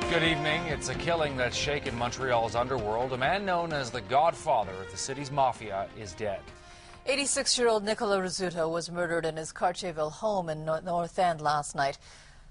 Good evening. It's a killing that's shaken Montreal's underworld. A man known as the Godfather of the city's Mafia is dead. 86-year-old Nicolo Rizzuto was murdered in his Cartierville home in North End last night.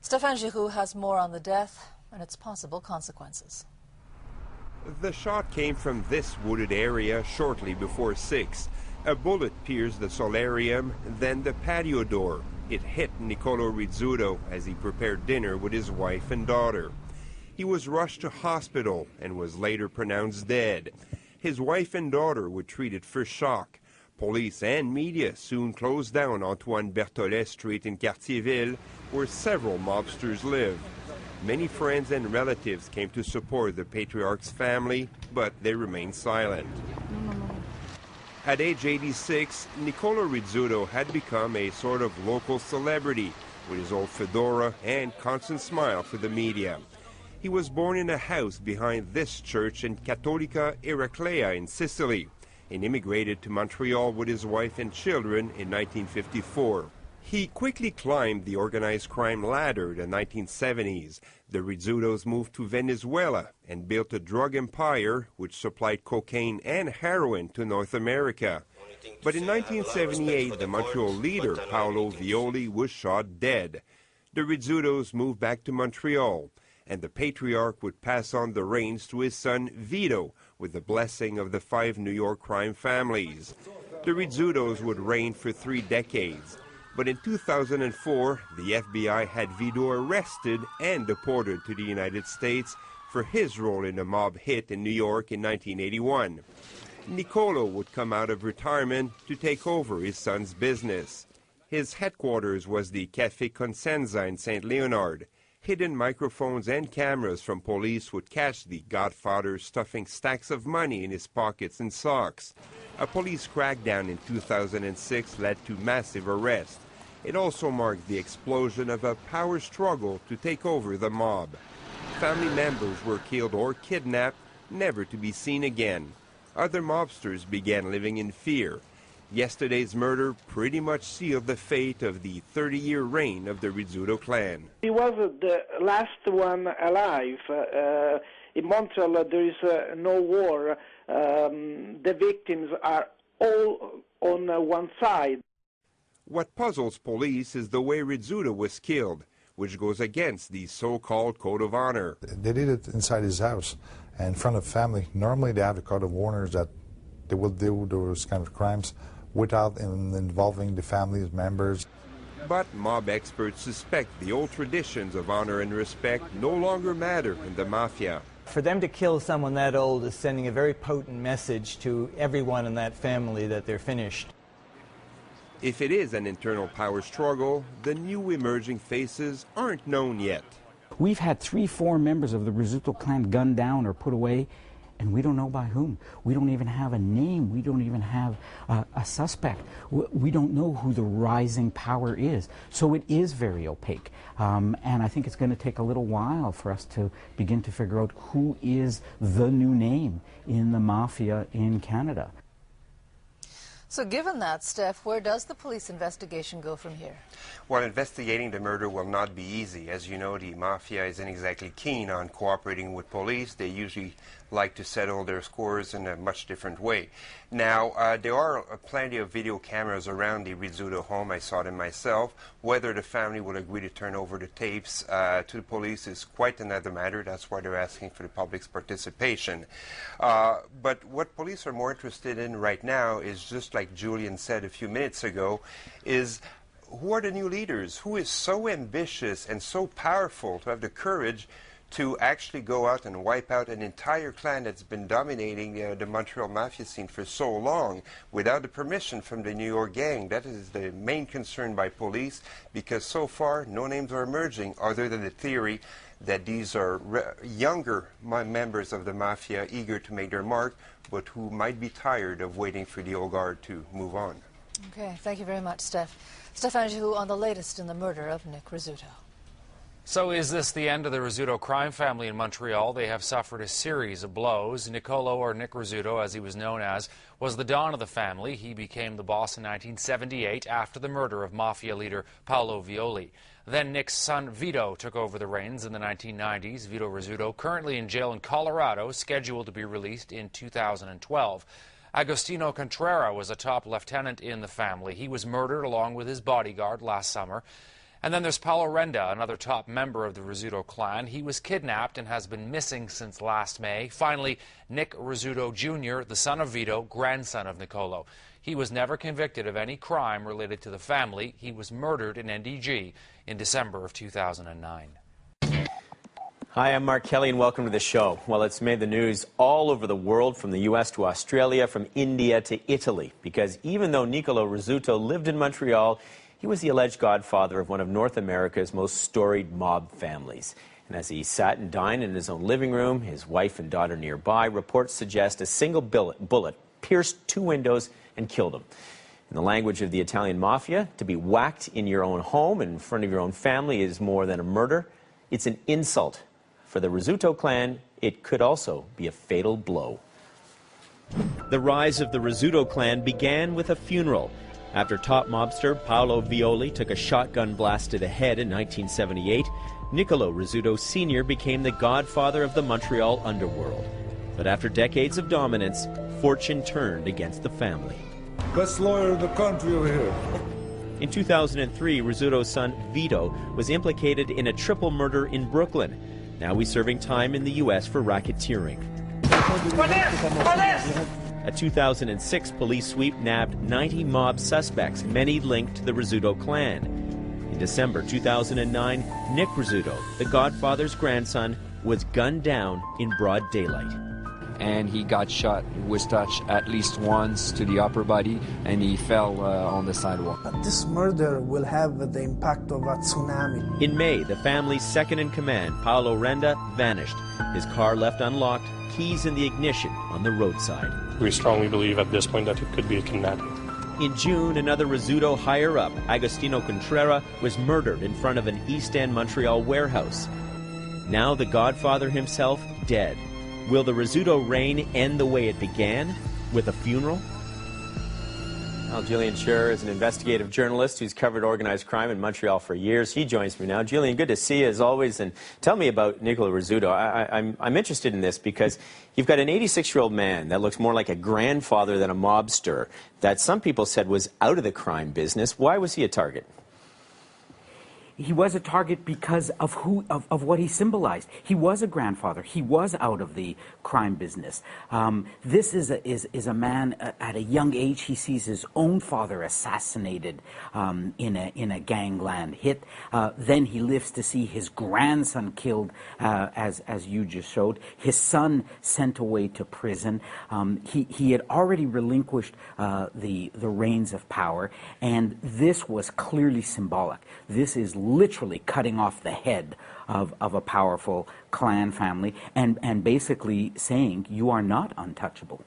Stéphane Giroux has more on the death and its possible consequences. The shot came from this wooded area shortly before 6. A bullet pierced the solarium, then the patio door. It hit Nicolo Rizzuto as he prepared dinner with his wife and daughter. He was rushed to hospital and was later pronounced dead. His wife and daughter were treated for shock. Police and media soon closed down Antoine Berthollet Street in Cartierville, where several mobsters live. Many friends and relatives came to support the patriarch's family, but they remained silent. At age 86, Nicolo Rizzuto had become a sort of local celebrity, with his old fedora and constant smile for the media. He was born in a house behind this church in Cattolica Eraclea in Sicily, and immigrated to Montreal with his wife and children in 1954. He quickly climbed the organized crime ladder in the 1970s. The Rizzutos moved to Venezuela and built a drug empire which supplied cocaine and heroin to North America. But in 1978, the Montreal leader, Paolo Violi, was shot dead. The Rizzutos moved back to Montreal, and the patriarch would pass on the reins to his son Vito with the blessing of the 5 New York crime families. The Rizzutos would reign for 3 decades. But in 2004, the FBI had Vito arrested and deported to the United States for his role in a mob hit in New York in 1981. Nicolo would come out of retirement to take over his son's business. His headquarters was the Café Consenza in St. Leonard. Hidden microphones and cameras from police would catch the Godfather stuffing stacks of money in his pockets and socks. A police crackdown in 2006 led to massive arrests. It also marked the explosion of a power struggle to take over the mob. Family members were killed or kidnapped, never to be seen again. Other mobsters began living in fear. Yesterday's murder pretty much sealed the fate of the 30-year reign of the Rizzuto clan. He was the last one alive. In Montreal, there is no war. The victims are all on one side. What puzzles police is the way Rizzuto was killed, which goes against the so-called code of honor. They did it inside his house and in front of family. Normally they have a code of honor that they will do those kind of crimes without involving the family's members. But mob experts suspect the old traditions of honor and respect no longer matter in the Mafia. For them to kill someone that old is sending a very potent message to everyone in that family that they're finished. If it is an internal power struggle, the new emerging faces aren't known yet. We've had 3-4 members of the Rizzuto clan gunned down or put away, and we don't know by whom. We don't even have a name. We don't even have a suspect. We don't know who the rising power is. So it is very opaque. And I think it's going to take a little while for us to begin to figure out who is the new name in the Mafia in Canada. So given that, Steph, where does the police investigation go from here? Well, investigating the murder will not be easy. As you know, the Mafia isn't exactly keen on cooperating with police. They usually like to settle their scores in a much different way. Now, there are plenty of video cameras around the Rizzuto home. I saw them myself. Whether the family will agree to turn over the tapes to the police is quite another matter. That's why they're asking for the public's participation. But what police are more interested in right now is, just like Julian said a few minutes ago, is who are the new leaders? Who is so ambitious and so powerful to have the courage to actually go out and wipe out an entire clan that's been dominating the Montreal Mafia scene for so long without the permission from the New York gang? That is the main concern by police, because so far no names are emerging other than the theory that these are younger members of the Mafia eager to make their mark, but who might be tired of waiting for the old guard to move on. Okay, thank you very much, Steph. Stéphane Giroux on the latest in the murder of Nick Rizzuto. So is this the end of the Rizzuto crime family in Montreal? They have suffered a series of blows. Nicolo, or Nick Rizzuto, as he was known as, was the don of the family. He became the boss in 1978 after the murder of Mafia leader Paolo Violi. Then Nick's son Vito took over the reins in the 1990s. Vito Rizzuto, currently in jail in Colorado, scheduled to be released in 2012. Agostino Contreras was a top lieutenant in the family. He was murdered along with his bodyguard last summer. And then there's Paulo Renda, another top member of the Rizzuto clan. He was kidnapped and has been missing since last May. Finally, Nick Rizzuto Jr., the son of Vito, grandson of Nicolo. He was never convicted of any crime related to the family. He was murdered in NDG in December of 2009. Hi, I'm Mark Kelly, and welcome to the show. Well, it's made the news all over the world, from the U.S. to Australia, from India to Italy, because even though Nicolo Rizzuto lived in Montreal, he was the alleged godfather of one of North America's most storied mob families. And as he sat and dined in his own living room, his wife and daughter nearby, reports suggest a single bullet pierced 2 windows and killed him. In the language of the Italian Mafia, to be whacked in your own home in front of your own family is more than a murder. It's an insult. For the Rizzuto clan, it could also be a fatal blow. The rise of the Rizzuto clan began with a funeral. After top mobster Paolo Violi took a shotgun blast to the head in 1978, Nicolo Rizzuto Sr. became the godfather of the Montreal underworld. But after decades of dominance, fortune turned against the family. Best lawyer in the country over here. In 2003, Rizzuto's son Vito was implicated in a triple murder in Brooklyn. Now he's serving time in the U.S. for racketeering. A 2006 police sweep nabbed 90 mob suspects, many linked to the Rizzuto clan. In December 2009, Nick Rizzuto, the godfather's grandson, was gunned down in broad daylight. And he got shot. He was touched at least once to the upper body, and he fell on the sidewalk. This murder will have the impact of a tsunami. In May, the family's second-in-command, Paulo Renda, vanished. His car left unlocked, keys in the ignition on the roadside. We strongly believe at this point that it could be a kidnapping. In June, another Rizzuto higher-up, Agostino Contreras, was murdered in front of an East End Montreal warehouse. Now the godfather himself dead. Will the Rizzuto reign end the way it began, with a funeral? Well, Julian Scherer is an investigative journalist who's covered organized crime in Montreal for years. He joins me now. Julian, good to see you as always. And tell me about Nicolo Rizzuto. I'm interested in this because you've got an 86-year-old man that looks more like a grandfather than a mobster that some people said was out of the crime business. Why was he a target? He was a target because of what he symbolized. He was a grandfather. He was out of the crime business. This is a man at a young age. He sees his own father assassinated in a gangland hit. Then he lives to see his grandson killed, as you just showed. His son sent away to prison. He had already relinquished the reins of power, and this was clearly symbolic. This is literally cutting off the head of a powerful clan family and basically saying you are not untouchable.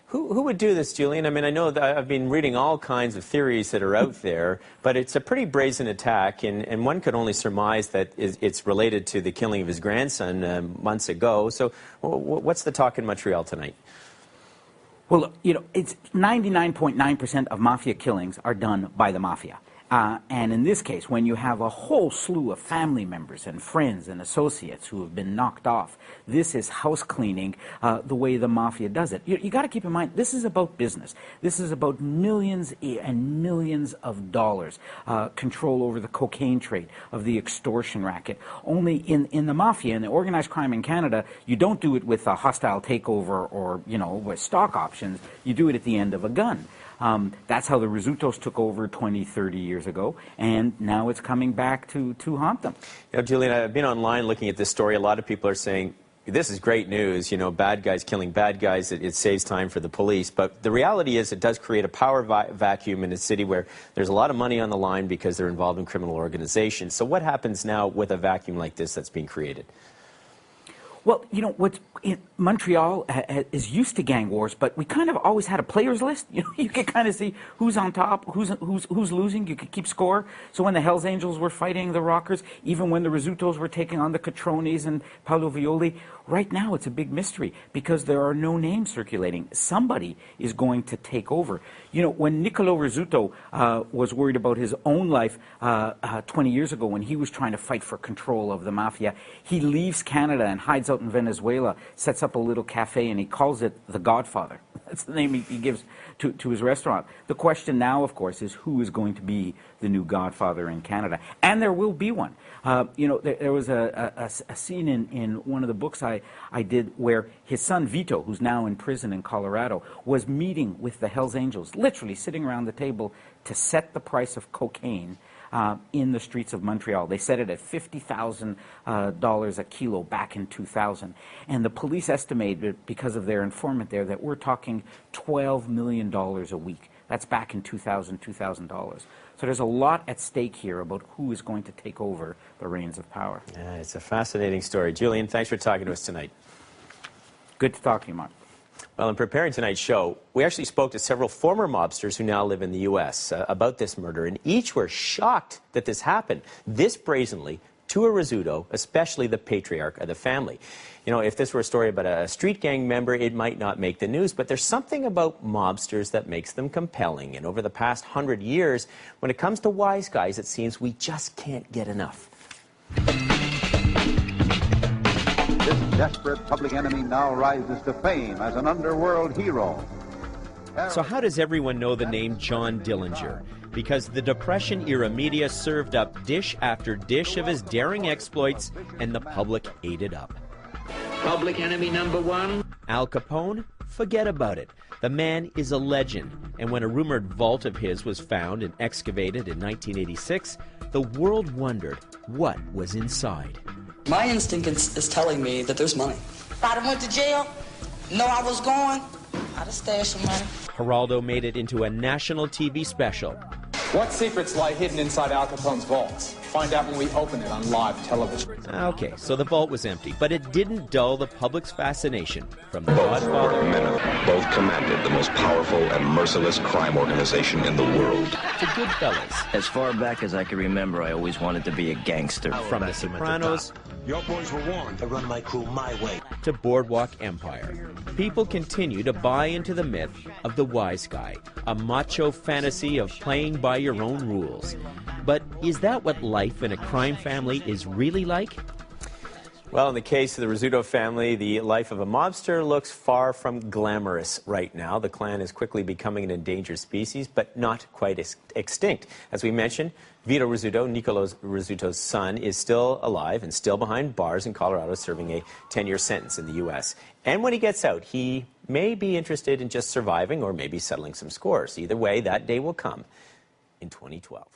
Who would do this, Julian? I mean, I know that I've been reading all kinds of theories that are out there, but it's a pretty brazen attack, and one could only surmise that it's related to the killing of his grandson months ago. So what's the talk in Montreal tonight? Well, you know, it's 99.9% of mafia killings are done by the mafia. And in this case, when you have a whole slew of family members and friends and associates who have been knocked off, this is house cleaning the way the mafia does it. You got to keep in mind, this is about business. This is about millions and millions of dollars, control over the cocaine trade, of the extortion racket. Only in the mafia, in the organized crime in Canada, you don't do it with a hostile takeover or, you know, with stock options. You do it at the end of a gun. That's how the Rizzutos took over 20, 30 years ago, and now it's coming back to haunt them. You know, Julian, I've been online looking at this story. A lot of people are saying, this is great news, you know, bad guys killing bad guys, it saves time for the police. But the reality is it does create a power vacuum in a city where there's a lot of money on the line because they're involved in criminal organizations. So what happens now with a vacuum like this that's being created? Well, you know, Montreal is used to gang wars, but we kind of always had a players list. You know, you could kind of see who's on top, who's losing. You could keep score. So when the Hells Angels were fighting the Rockers, even when the Rizzutos were taking on the Catronis and Paolo Violi, right now it's a big mystery because there are no names circulating. Somebody is going to take over. You know, when Nicolo Rizzuto was worried about his own life 20 years ago when he was trying to fight for control of the Mafia, he leaves Canada and hides out in Venezuela, sets up a little cafe, and he calls it the Godfather. That's the name he gives to his restaurant. The question now, of course, is who is going to be the new Godfather in Canada? And there will be one. You know, there was a scene in one of the books I did where his son Vito, who's now in prison in Colorado, was meeting with the Hells Angels, literally sitting around the table to set the price of cocaine in the streets of Montreal. They set it at $50,000 a kilo back in 2000. And the police estimated, because of their informant there, that we're talking $12 million a week. That's back in $2,000. So there's a lot at stake here about who is going to take over the reins of power. Yeah, it's a fascinating story. Julian, thanks for talking to us tonight. Good to talk to you, Mark. Well, in preparing tonight's show, we actually spoke to several former mobsters who now live in the U.S. About this murder, and each were shocked that this happened this brazenly to a Rizzuto, especially the patriarch of the family. You know, if this were a story about a street gang member, it might not make the news, but there's something about mobsters that makes them compelling. And over the past 100 years, when it comes to wise guys, it seems we just can't get enough. This desperate public enemy now rises to fame as an underworld hero. So how does everyone know the name John Dillinger? Because the Depression-era media served up dish after dish of his daring exploits, and the public ate it up. Public enemy number one? Al Capone? Forget about it. The man is a legend, and when a rumored vault of his was found and excavated in 1986, the world wondered what was inside. My instinct is telling me that there's money. If I'd have went to jail, know I was going, I'd have stashed some money. Geraldo made it into a national TV special. What secrets lie hidden inside Al Capone's vaults? Find out when we open it on live television. Okay, so the vault was empty, but it didn't dull the public's fascination from the Both Godfather. were men, both commanded the most powerful and merciless crime organization in the world. To Goodfellas. As far back as I can remember, I always wanted to be a gangster. From The Sopranos. Your boys were warned. I run my crew my way. To Boardwalk Empire. People continue to buy into the myth of the wise guy, a macho fantasy of playing by your own rules. But is that what life in a crime family is really like? Well, in the case of the Rizzuto family, the life of a mobster looks far from glamorous right now. The clan is quickly becoming an endangered species, but not quite extinct. As we mentioned, Vito Rizzuto, Nicolo Rizzuto's son, is still alive and still behind bars in Colorado, serving a 10-year sentence in the U.S. And when he gets out, he may be interested in just surviving or maybe settling some scores. Either way, that day will come in 2012.